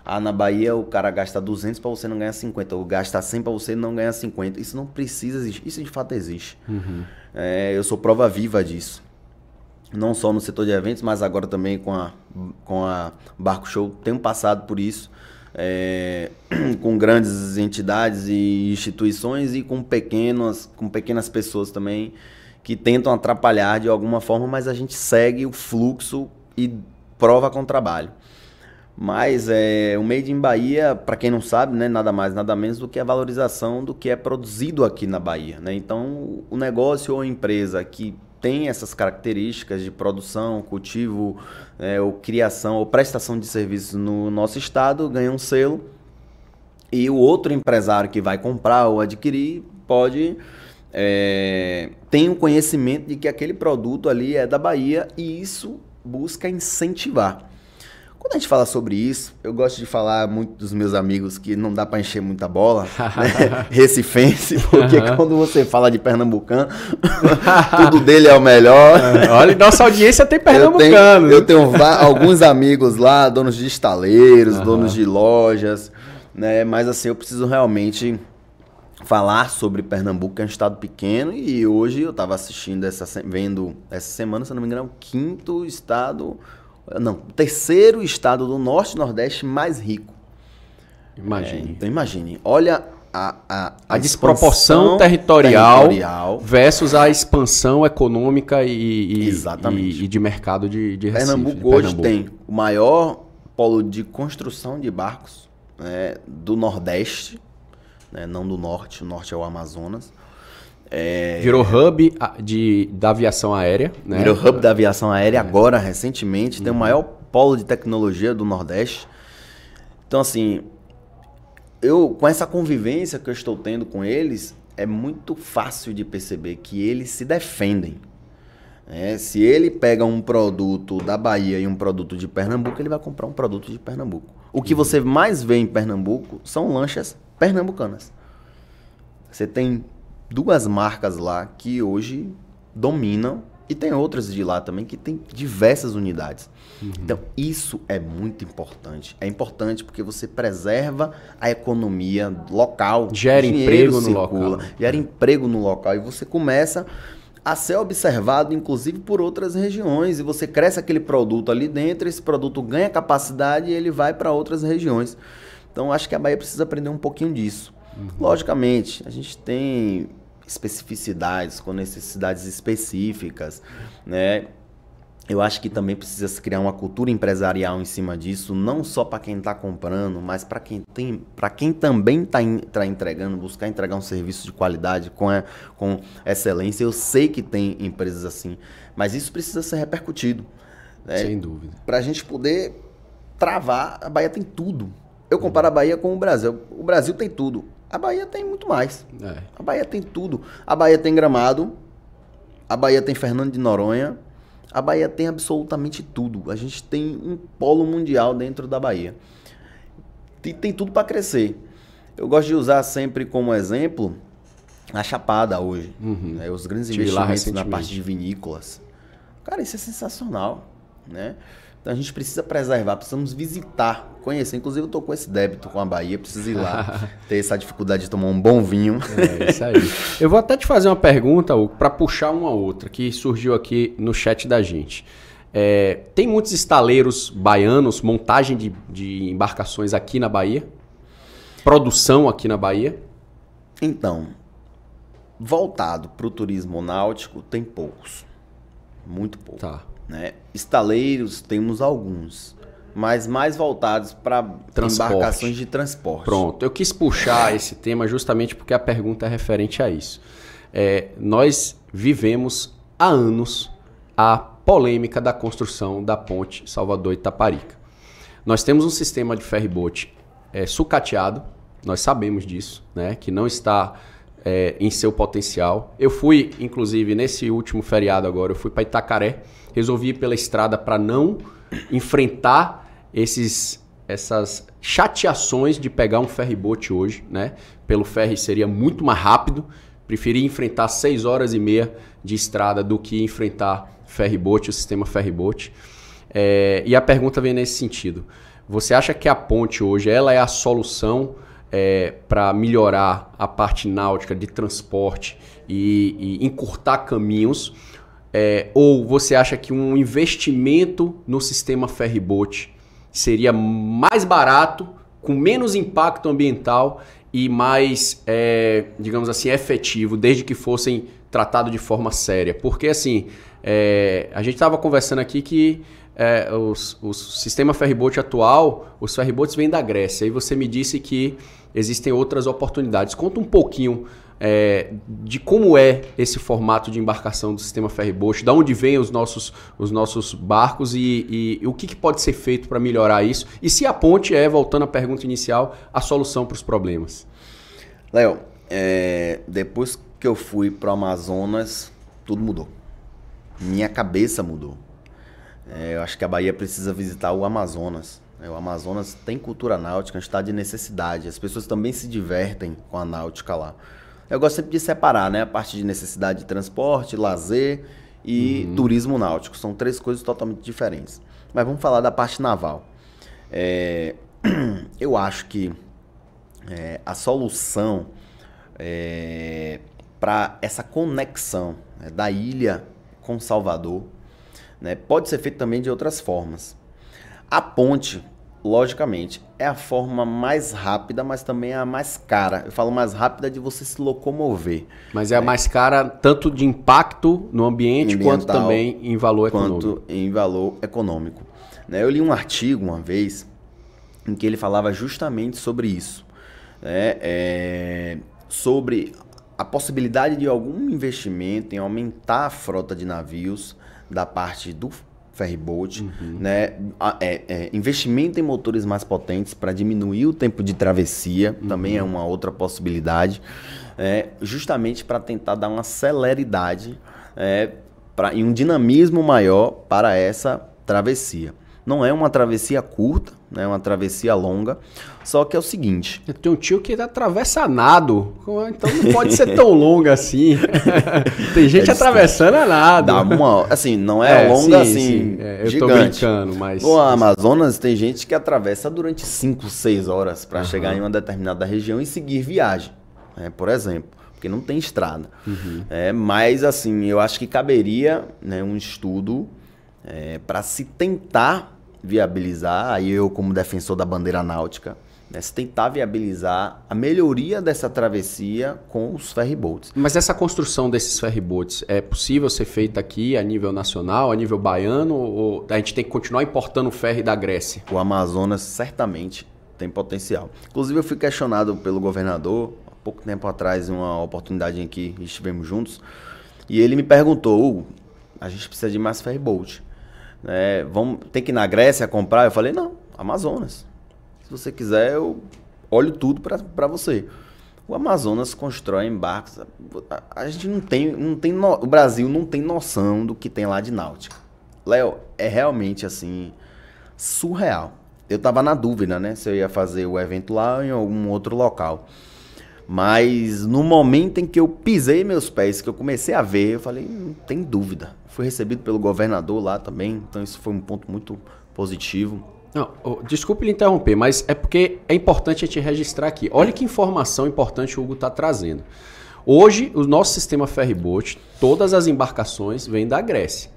Ah, na Bahia o cara gasta 200 para você não ganhar 50, ou gasta 100 para você não ganhar 50. Isso não precisa existir, isso de fato existe. Eu sou prova viva disso. Não só no setor de eventos, mas agora também com a Barco Show. Tenho passado por isso, com grandes entidades e instituições e com pequenas pessoas também que tentam atrapalhar de alguma forma, mas a gente segue o fluxo e prova com trabalho. Mas o Made in Bahia, para quem não sabe, né, nada mais, nada menos do que a valorização do que é produzido aqui na Bahia, né? Então, o negócio ou a empresa que tem essas características de produção, cultivo, ou criação ou prestação de serviços no nosso estado ganha um selo, e o outro empresário que vai comprar ou adquirir pode ter um conhecimento de que aquele produto ali é da Bahia, e isso busca incentivar. Quando a gente fala sobre isso, eu gosto de falar muito dos meus amigos que não dá para encher muita bola, né? Recifense, porque quando você fala de pernambucano, tudo dele é o melhor. Olha, nossa audiência tem pernambucano. Eu tenho alguns amigos lá, donos de estaleiros, donos de lojas, né? Mas assim, eu preciso realmente falar sobre Pernambuco, que é um estado pequeno, e hoje eu estava vendo essa semana, se não me engano, o terceiro estado do Norte e Nordeste mais rico. Imagine. Então imagine, olha a desproporção territorial versus a expansão econômica e de mercado de Recife. Pernambuco hoje tem o maior polo de construção de barcos, né, do Nordeste, né, não do Norte. O Norte é o Amazonas. Virou hub da aviação aérea, né? Virou hub da aviação aérea agora, recentemente. Tem o maior polo de tecnologia do Nordeste. Então, assim, com essa convivência que eu estou tendo com eles, é muito fácil de perceber que eles se defendem. Se ele pega um produto da Bahia e um produto de Pernambuco, ele vai comprar um produto de Pernambuco. O que você mais vê em Pernambuco são lanchas pernambucanas. Você tem 2 marcas lá que hoje dominam, e tem outras de lá também que tem diversas unidades. Então, isso é muito importante. É importante porque você preserva a economia local. Gera emprego no local. Gera emprego no local. E você começa a ser observado, inclusive, por outras regiões. E você cresce aquele produto ali dentro, esse produto ganha capacidade e ele vai para outras regiões. Então, acho que a Bahia precisa aprender um pouquinho disso. Logicamente, a gente tem especificidades, com necessidades específicas, né? Eu acho que também precisa se criar uma cultura empresarial em cima disso, não só para quem está comprando, mas para quem também está entregando, buscar entregar um serviço de qualidade com excelência. Eu sei que tem empresas assim, mas isso precisa ser repercutido, né? Sem dúvida. Para a gente poder travar, a Bahia tem tudo. Eu comparo a Bahia com o Brasil. O Brasil tem tudo. A Bahia tem muito mais. A Bahia tem tudo. A Bahia tem Gramado. A Bahia tem Fernando de Noronha. A Bahia tem absolutamente tudo. A gente tem um polo mundial dentro da Bahia. Tem tudo para crescer. Eu gosto de usar sempre como exemplo a Chapada hoje. Os grandes investimentos na parte de vinícolas. Cara, isso é sensacional, né? Então a gente precisa preservar, precisamos visitar, conhecer. Inclusive eu estou com esse débito com a Bahia, preciso ir lá, ter essa dificuldade de tomar um bom vinho. É isso aí. Eu vou até te fazer uma pergunta, para puxar uma outra, que surgiu aqui no chat da gente. Tem muitos estaleiros baianos, montagem de embarcações aqui na Bahia? Produção aqui na Bahia? Então, voltado para o turismo náutico, tem poucos. Muito pouco. Tá. Né? Estaleiros temos alguns, mas mais voltados para embarcações de transporte. Pronto, eu quis puxar esse tema justamente porque a pergunta é referente a isso. Nós vivemos há anos a polêmica da construção da ponte Salvador-Itaparica. Nós temos um sistema de ferry-boat sucateado, nós sabemos disso, né, que não está em seu potencial. Eu fui, inclusive, nesse último feriado agora, eu fui para Itacaré, resolvi ir pela estrada para não enfrentar essas chateações de pegar um ferry-boat hoje, né? Pelo ferry seria muito mais rápido, preferi enfrentar 6 horas e meia de estrada do que enfrentar ferry-boat, o sistema ferry-boat. E a pergunta vem nesse sentido. Você acha que a ponte hoje ela é a solução para melhorar a parte náutica de transporte e encurtar caminhos? Ou você acha que um investimento no sistema ferry-boat seria mais barato, com menos impacto ambiental e mais, digamos assim, efetivo, desde que fossem tratados de forma séria? Porque, assim, a gente estava conversando aqui que o sistema ferry-boat atual, os ferry-boats vêm da Grécia, e você me disse que existem outras oportunidades. Conta um pouquinho de como é esse formato de embarcação do sistema ferry-boat, de onde vêm os nossos barcos e o que pode ser feito para melhorar isso, e se a ponte voltando à pergunta inicial, a solução para os problemas. Léo, depois que eu fui para o Amazonas, tudo mudou. Minha cabeça mudou. Eu acho que a Bahia precisa visitar o Amazonas. O Amazonas tem cultura náutica, está de necessidade. As pessoas também se divertem com a náutica lá. Eu gosto sempre de separar, né? A parte de necessidade de transporte, lazer e turismo náutico. São 3 coisas totalmente diferentes. Mas vamos falar da parte naval. Eu acho que a solução para essa conexão da ilha com Salvador, né, pode ser feita também de outras formas. A ponte, logicamente, é a forma mais rápida, mas também é a mais cara. Eu falo mais rápida de você se locomover. Mas é a mais cara tanto de impacto no ambiente, quanto também em valor econômico. Quanto em valor econômico. Eu li um artigo uma vez em que ele falava justamente sobre isso. Sobre a possibilidade de algum investimento em aumentar a frota de navios da parte do ferry-boat, né? Investimento em motores mais potentes para diminuir o tempo de travessia, também é uma outra possibilidade, justamente para tentar dar uma celeridade e um dinamismo maior para essa travessia. Não é uma travessia curta, né? É uma travessia longa, só que é o seguinte... Eu tenho um tio que atravessa a nado, então não pode ser tão longa assim. Tem gente atravessando a nado. Assim, não é longa assim, sim. Eu gigante. Tô brincando, mas... No Amazonas tem gente que atravessa durante 5, 6 horas para chegar em uma determinada região e seguir viagem, por exemplo, porque não tem estrada. Mas assim, eu acho que caberia, né, um estudo para se tentar viabilizar, aí eu como defensor da bandeira náutica, se tentar viabilizar a melhoria dessa travessia com os ferryboats. Mas essa construção desses ferryboats é possível ser feita aqui a nível nacional, a nível baiano, ou a gente tem que continuar importando o ferry da Grécia? O Amazonas certamente tem potencial. Inclusive eu fui questionado pelo governador, há pouco tempo atrás, em uma oportunidade em que estivemos juntos, e ele me perguntou, a gente precisa de mais ferryboat. Tem que ir na Grécia comprar? Eu falei, não, Amazonas. Se você quiser, eu olho tudo para você. O Amazonas constrói embarques. A gente o Brasil não tem noção do que tem lá de náutica. Léo, é realmente assim, surreal. Eu estava na dúvida, né? Se eu ia fazer o evento lá ou em algum outro local. Mas no momento em que eu pisei meus pés, que eu comecei a ver, eu falei, não tem dúvida. Fui recebido pelo governador lá também, então isso foi um ponto muito positivo. Não, desculpe lhe interromper, mas é porque é importante a gente registrar aqui. Olha que informação importante o Hugo está trazendo. Hoje, o nosso sistema ferry-boat, todas as embarcações vêm da Grécia.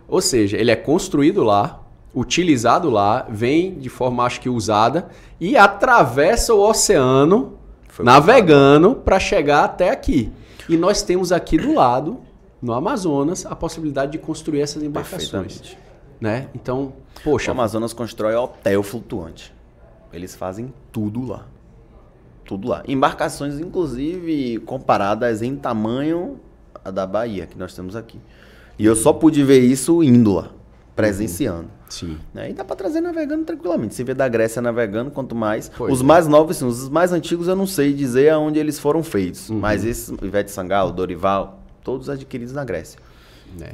Ou seja, ele é construído lá, utilizado lá, vem de forma, acho que usada, e atravessa o oceano navegando para chegar até aqui. E nós temos aqui do lado, no Amazonas, a possibilidade de construir essas embarcações. né? Então, poxa... O Amazonas constrói hotel flutuante. Eles fazem tudo lá. Tudo lá. Embarcações, inclusive, comparadas em tamanho a da Bahia, que nós temos aqui. E eu só pude ver isso indo lá, presenciando. Sim. E dá para trazer navegando tranquilamente. Se vê da Grécia navegando, quanto mais. Os mais novos, sim, os mais antigos eu não sei dizer aonde eles foram feitos. Mas esses, Ivete Sangalo, Dorival, todos adquiridos na Grécia.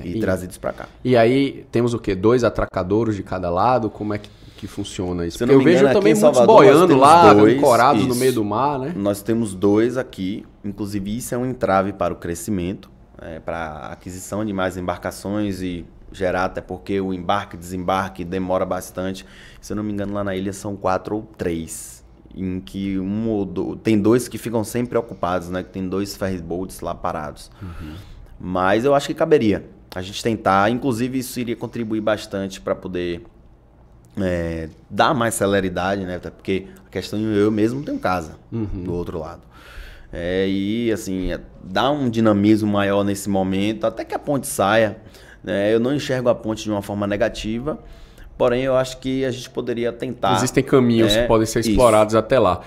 E trazidos para cá. E aí temos o quê? 2 atracadores de cada lado? Como é que funciona isso? Porque eu vejo também muitos boiando lá, ancorados no meio do mar, né? Nós temos 2 aqui. Inclusive, isso é um entrave para o crescimento, para a aquisição de mais embarcações e gerar, até porque o embarque e desembarque demora bastante. Se eu não me engano, lá na ilha são 4 ou 3. Em que tem 2 que ficam sempre ocupados, né? Que tem 2 ferryboats lá parados. Mas eu acho que caberia a gente tentar. Inclusive, isso iria contribuir bastante para poder dar mais celeridade, né? Até porque a questão eu mesmo tenho casa do outro lado. E assim, dá um dinamismo maior nesse momento, até que a ponte saia. Eu não enxergo a ponte de uma forma negativa, porém eu acho que a gente poderia tentar... Existem caminhos que podem ser explorados até lá.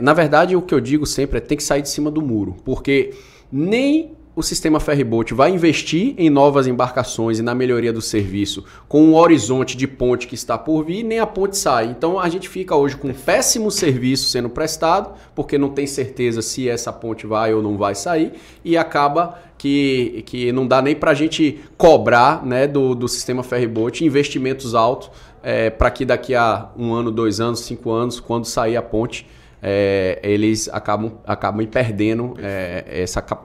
Na verdade, o que eu digo sempre é tem que sair de cima do muro, porque nem o sistema ferryboat vai investir em novas embarcações e na melhoria do serviço com um horizonte de ponte que está por vir, nem a ponte sai. Então a gente fica hoje com um péssimo serviço sendo prestado, porque não tem certeza se essa ponte vai ou não vai sair, e acaba que não dá nem para a gente cobrar, né, do sistema ferryboat investimentos altos para que daqui a 1 ano, 2 anos, 5 anos, quando sair a ponte, eles acabam perdendo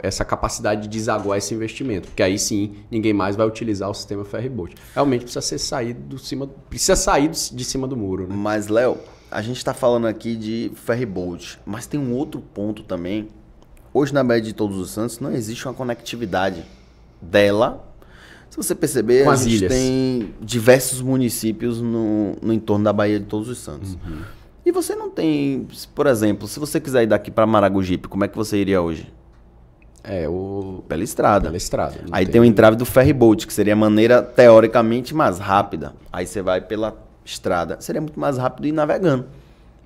essa capacidade de desaguar esse investimento, porque aí sim ninguém mais vai utilizar o sistema ferryboat. Realmente precisa sair de cima do muro, né? Mas, Léo, a gente está falando aqui de ferryboat, mas tem um outro ponto também. Hoje na Baía de Todos os Santos não existe uma conectividade dela. Se você perceber, a gente tem diversos municípios no entorno da Baía de Todos os Santos. E você não tem, por exemplo, se você quiser ir daqui para Maragogipe, como é que você iria hoje? Pela estrada. Pela estrada. Aí tem o entrave do ferryboat, que seria a maneira teoricamente mais rápida. Aí você vai pela estrada. Seria muito mais rápido ir navegando,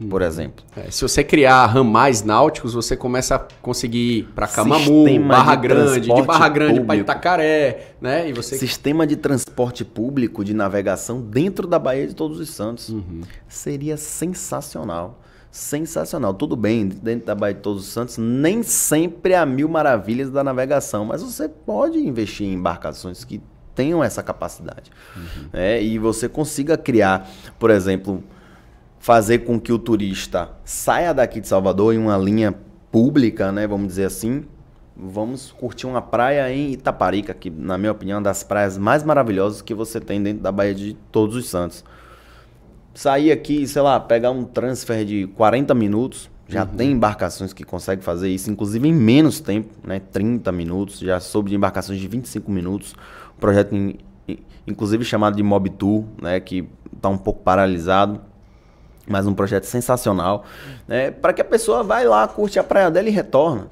por exemplo. Se você criar ramais náuticos, você começa a conseguir ir para Camamu, Barra Grande, de Barra Grande para Itacaré, né? Sistema de transporte público de navegação dentro da Baía de Todos os Santos. Seria sensacional. Sensacional. Tudo bem, dentro da Baía de Todos os Santos, nem sempre é a mil maravilhas da navegação, mas você pode investir em embarcações que tenham essa capacidade. E você consiga criar, por exemplo, fazer com que o turista saia daqui de Salvador em uma linha pública, né, vamos dizer assim. Vamos curtir uma praia em Itaparica, que na minha opinião é uma das praias mais maravilhosas que você tem dentro da Baía de Todos os Santos. Sair aqui, sei lá, pegar um transfer de 40 minutos, já tem embarcações que conseguem fazer isso, inclusive em menos tempo, né, 30 minutos, já soube de embarcações de 25 minutos, um projeto inclusive chamado de Mob Tour, né, que está um pouco paralisado, mas um projeto sensacional, né, para que a pessoa vai lá, curte a praia dela e retorna.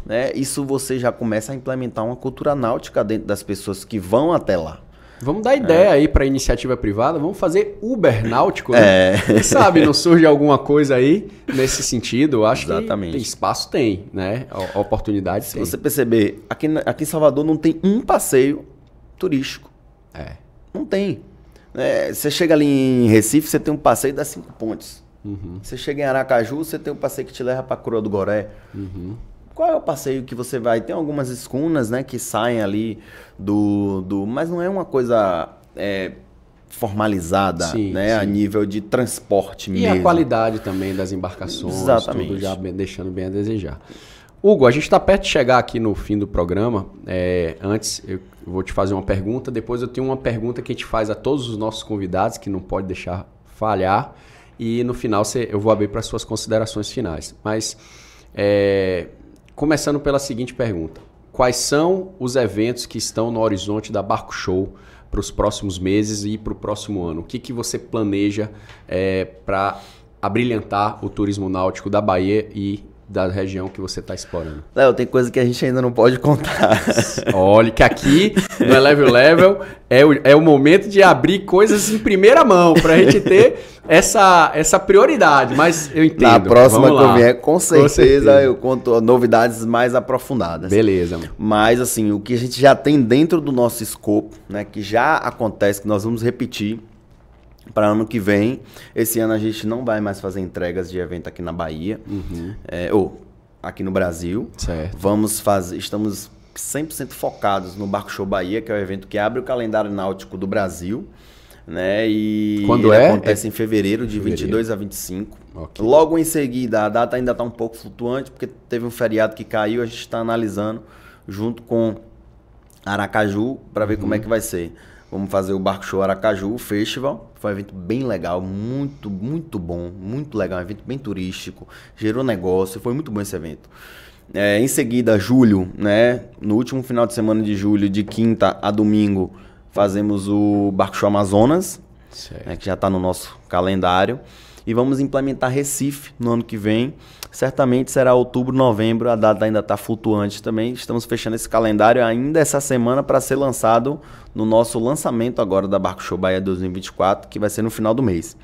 Né? Isso você já começa a implementar uma cultura náutica dentro das pessoas que vão até lá. Vamos dar ideia aí para iniciativa privada, vamos fazer Uber náutico, né? Quem sabe não surge alguma coisa aí nesse sentido. Eu acho que tem espaço, né? A oportunidade tem. Se você perceber, aqui em Salvador não tem um passeio turístico. Não tem. Você chega ali em Recife, você tem um passeio das 5 pontes. Você chega em Aracaju, você tem um passeio que te leva para a Coroa do Goré. Qual é o passeio que você vai? Tem algumas escunas, né, que saem ali mas não é uma coisa formalizada, né, a nível de transporte mesmo. E a qualidade também das embarcações, exatamente, tudo já deixando bem a desejar. Hugo, a gente está perto de chegar aqui no fim do programa. Antes, eu vou te fazer uma pergunta. Depois eu tenho uma pergunta que a gente faz a todos os nossos convidados, que não pode deixar falhar. E no final eu vou abrir para as suas considerações finais. Mas, começando pela seguinte pergunta. Quais são os eventos que estão no horizonte da Barco Show para os próximos meses e para o próximo ano? O que você planeja para abrilhantar o turismo náutico da Bahia e da região que você está explorando? Léo, tem coisa que a gente ainda não pode contar. Olha, que aqui no Eleve Level é o momento de abrir coisas em primeira mão, para a gente ter essa prioridade, mas eu entendo. Na próxima que eu vier, com certeza eu conto novidades mais aprofundadas. Beleza. Mas, assim, o que a gente já tem dentro do nosso escopo, né, que já acontece, que nós vamos repetir para ano que vem. Esse ano a gente não vai mais fazer entregas de evento aqui na Bahia, ou aqui no Brasil. Certo. Estamos 100% focados no Barco Show Bahia, que é o evento que abre o calendário náutico do Brasil. Né? E quando acontece em fevereiro, de 22 a 25. Okay. Logo em seguida, a data ainda está um pouco flutuante, porque teve um feriado que caiu, a gente está analisando junto com Aracaju para ver como é que vai ser. Vamos fazer o Barco Show Aracaju Festival. Foi um evento bem legal, muito, muito bom, muito legal, um evento bem turístico, gerou negócio, foi muito bom esse evento. Em seguida, julho, né? No último final de semana de julho, de quinta a domingo, fazemos o Barco Show Amazonas, né, que já está no nosso calendário. E vamos implementar Recife no ano que vem. Certamente será outubro, novembro. A data ainda está flutuante também. Estamos fechando esse calendário ainda essa semana para ser lançado no nosso lançamento agora da Barco Show Bahia 2024, que vai ser no final do mês.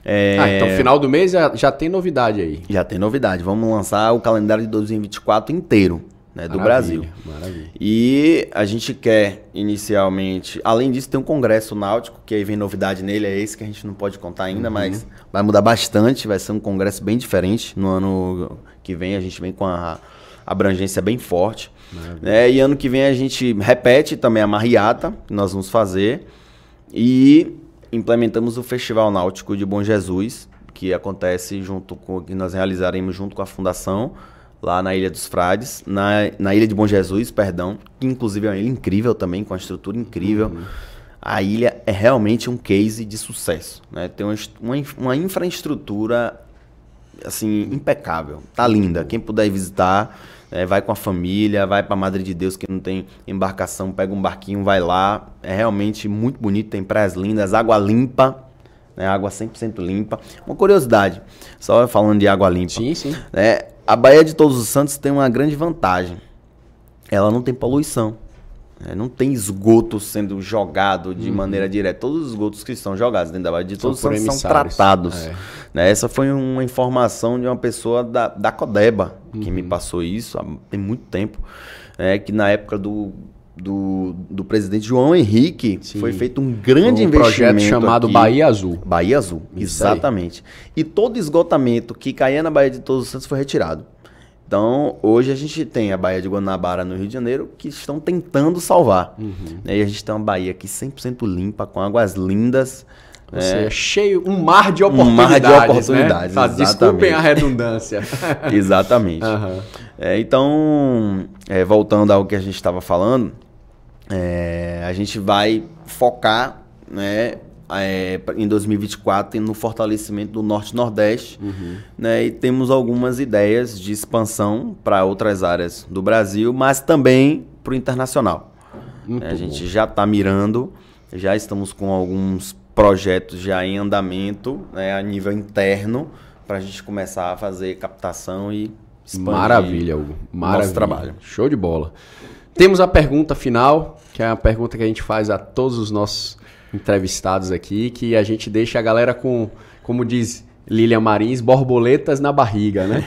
Então final do mês já tem novidade aí. Já tem novidade. Vamos lançar o calendário de 2024 inteiro. Né, do Brasil. Maravilha. E a gente quer inicialmente, além disso, tem um congresso náutico, que aí vem novidade nele, é esse que a gente não pode contar ainda, mas vai mudar bastante, vai ser um congresso bem diferente. No ano que vem a gente vem com a abrangência bem forte. Né, e ano que vem a gente repete também a Marriata, que nós vamos fazer, e implementamos o Festival Náutico de Bom Jesus, que acontece que nós realizaremos junto com a Fundação, lá na Ilha dos Frades, na Ilha de Bom Jesus, perdão, que inclusive é uma ilha incrível também, com uma estrutura incrível. A ilha é realmente um case de sucesso, né? Tem uma infraestrutura assim, impecável, tá linda. Quem puder ir visitar, vai com a família, vai para Madre de Deus, que não tem embarcação, pega um barquinho, vai lá. É realmente muito bonito, tem praias lindas, água limpa, né? Água 100% limpa. Uma curiosidade, só falando de água limpa. Sim. A Baía de Todos os Santos tem uma grande vantagem. Ela não tem poluição. Não tem esgoto sendo jogado de maneira direta. Todos os esgotos que são jogados dentro da Baía de Todos os Santos são tratados. Essa foi uma informação de uma pessoa da Codeba que me passou isso tem muito tempo. Que na época do presidente João Henrique, foi feito um grande investimento. Projeto chamado aqui. Bahia Azul. Bahia Azul, exatamente. E todo esgotamento que caía na Baía de Todos os Santos foi retirado. Então, hoje a gente tem a Baía de Guanabara no Rio de Janeiro, que estão tentando salvar. E a gente tem uma Baía aqui 100% limpa, com águas lindas. Ou seja, cheio, um mar de oportunidades. Um mar de oportunidades, né? Desculpem a redundância. Exatamente. Então, voltando ao que a gente estava falando, a gente vai focar, né, em 2024 no fortalecimento do Norte e Nordeste, né, e temos algumas ideias de expansão para outras áreas do Brasil, mas também para o internacional. A gente já está mirando, já estamos com alguns projetos já em andamento, né, a nível interno, para a gente começar a fazer captação e expandir. Maravilha, Hugo. Nosso trabalho. Show de bola. Temos a pergunta final, que é a pergunta que a gente faz a todos os nossos entrevistados aqui, que a gente deixa a galera com, como diz Lilian Marins, borboletas na barriga, né?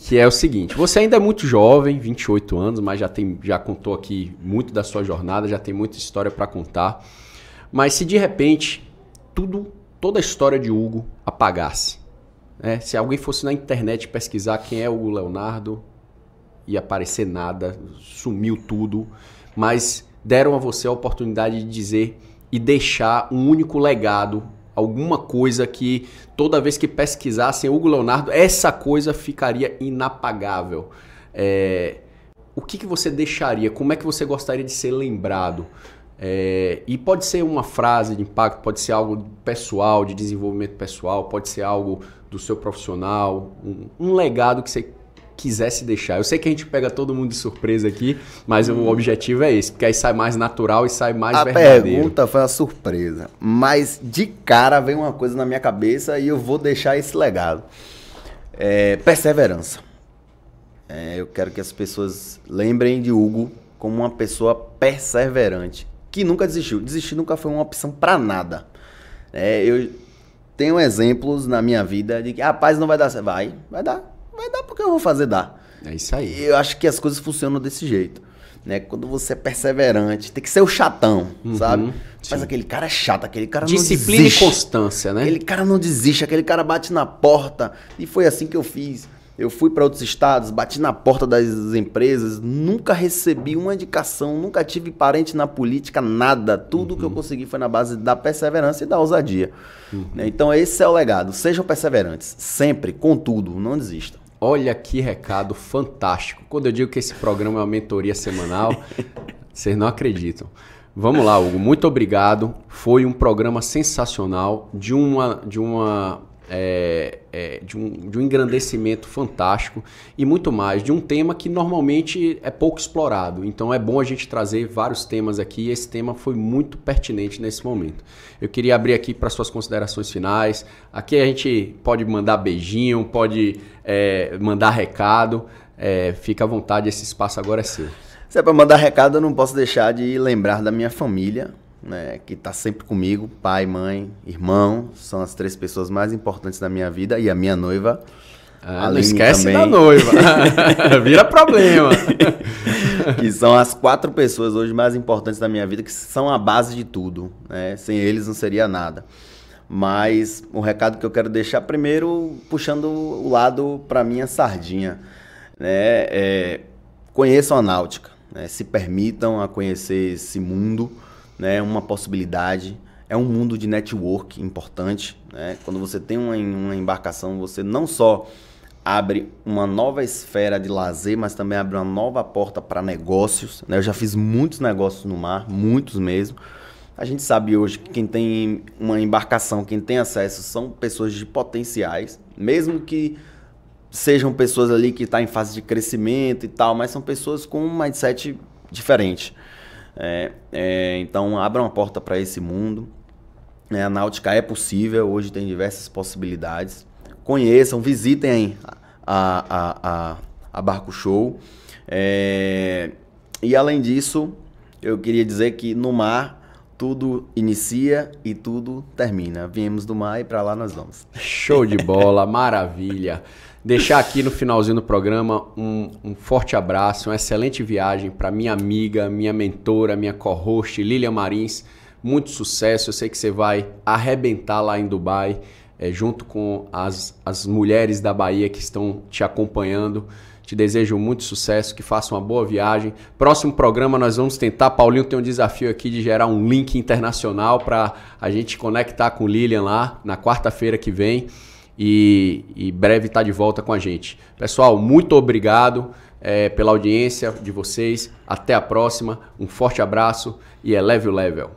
Que é o seguinte: você ainda é muito jovem, 28 anos, mas já contou aqui muito da sua jornada, já tem muita história para contar. Mas se de repente toda a história de Hugo apagasse, né? Se alguém fosse na internet pesquisar quem é Hugo Leonardo, ia aparecer nada, sumiu tudo, mas deram a você a oportunidade de dizer e deixar um único legado, alguma coisa que toda vez que pesquisassem Hugo Leonardo, essa coisa ficaria inapagável. O que você deixaria? Como é que você gostaria de ser lembrado? E pode ser uma frase de impacto, pode ser algo pessoal, de desenvolvimento pessoal, pode ser algo do seu profissional, um legado que você quisesse deixar. Eu sei que a gente pega todo mundo de surpresa aqui, mas o objetivo é esse, porque aí sai mais natural e sai mais verdadeiro. A pergunta foi uma surpresa, mas de cara veio uma coisa na minha cabeça e eu vou deixar esse legado. Perseverança. eu quero que as pessoas lembrem de Hugo como uma pessoa perseverante, que nunca desistiu. Desistir nunca foi uma opção para nada. Eu tenho exemplos na minha vida de que, rapaz, não vai dar certo. Vai dar porque eu vou fazer dar. É isso aí. Eu acho que as coisas funcionam desse jeito. Né? Quando você é perseverante, tem que ser o chatão, sabe? Mas aquele cara é chato, aquele cara não desiste. Disciplina e constância, né? Aquele cara não desiste, aquele cara bate na porta. E foi assim que eu fiz. Eu fui para outros estados, bati na porta das empresas, nunca recebi uma indicação, nunca tive parente na política, nada. Tudo que eu consegui foi na base da perseverança e da ousadia. Então esse é o legado. Sejam perseverantes, sempre, contudo, não desistam. Olha que recado fantástico. Quando eu digo que esse programa é uma mentoria semanal, vocês não acreditam. Vamos lá, Hugo. Muito obrigado. Foi um programa sensacional, de um engrandecimento fantástico e muito mais, de um tema que normalmente é pouco explorado. Então é bom a gente trazer vários temas aqui e esse tema foi muito pertinente nesse momento. Eu queria abrir aqui para suas considerações finais. Aqui a gente pode mandar beijinho, pode mandar recado. Fica à vontade, esse espaço agora é seu. Se é para mandar recado, eu não posso deixar de lembrar da minha família, né, que está sempre comigo, pai, mãe, irmão, são as 3 pessoas mais importantes da minha vida, e a minha noiva. Não esquece também. Da noiva, vira problema. Que são as 4 pessoas hoje mais importantes da minha vida, que são a base de tudo, né? Sem eles não seria nada. Mas o recado que eu quero deixar, primeiro, puxando o lado para minha sardinha, né? Conheçam a náutica, né? Se permitam a conhecer esse mundo, né, uma possibilidade, é um mundo de network importante, né? Quando você tem uma embarcação, você não só abre uma nova esfera de lazer, mas também abre uma nova porta para negócios, né? Eu já fiz muitos negócios no mar, muitos mesmo. A gente sabe hoje que quem tem uma embarcação, quem tem acesso, são pessoas de potenciais, mesmo que sejam pessoas ali que estão em fase de crescimento e tal, mas são pessoas com um mindset diferente. Então abram a porta para esse mundo. A náutica é possível, hoje tem diversas possibilidades. Conheçam, visitem a Barco Show. E além disso, eu queria dizer que no mar tudo inicia e tudo termina. Viemos do mar e para lá nós vamos. Show de bola, maravilha. Deixar aqui no finalzinho do programa um forte abraço, uma excelente viagem para minha amiga, minha mentora, minha co-host, Lilian Marins. Muito sucesso, eu sei que você vai arrebentar lá em Dubai, junto com as mulheres da Bahia que estão te acompanhando. Te desejo muito sucesso, que faça uma boa viagem. Próximo programa nós vamos tentar, Paulinho tem um desafio aqui de gerar um link internacional para a gente conectar com Lilian lá na quarta-feira que vem. E breve está de volta com a gente. Pessoal, muito obrigado pela audiência de vocês. Até a próxima. Um forte abraço e eleve o level.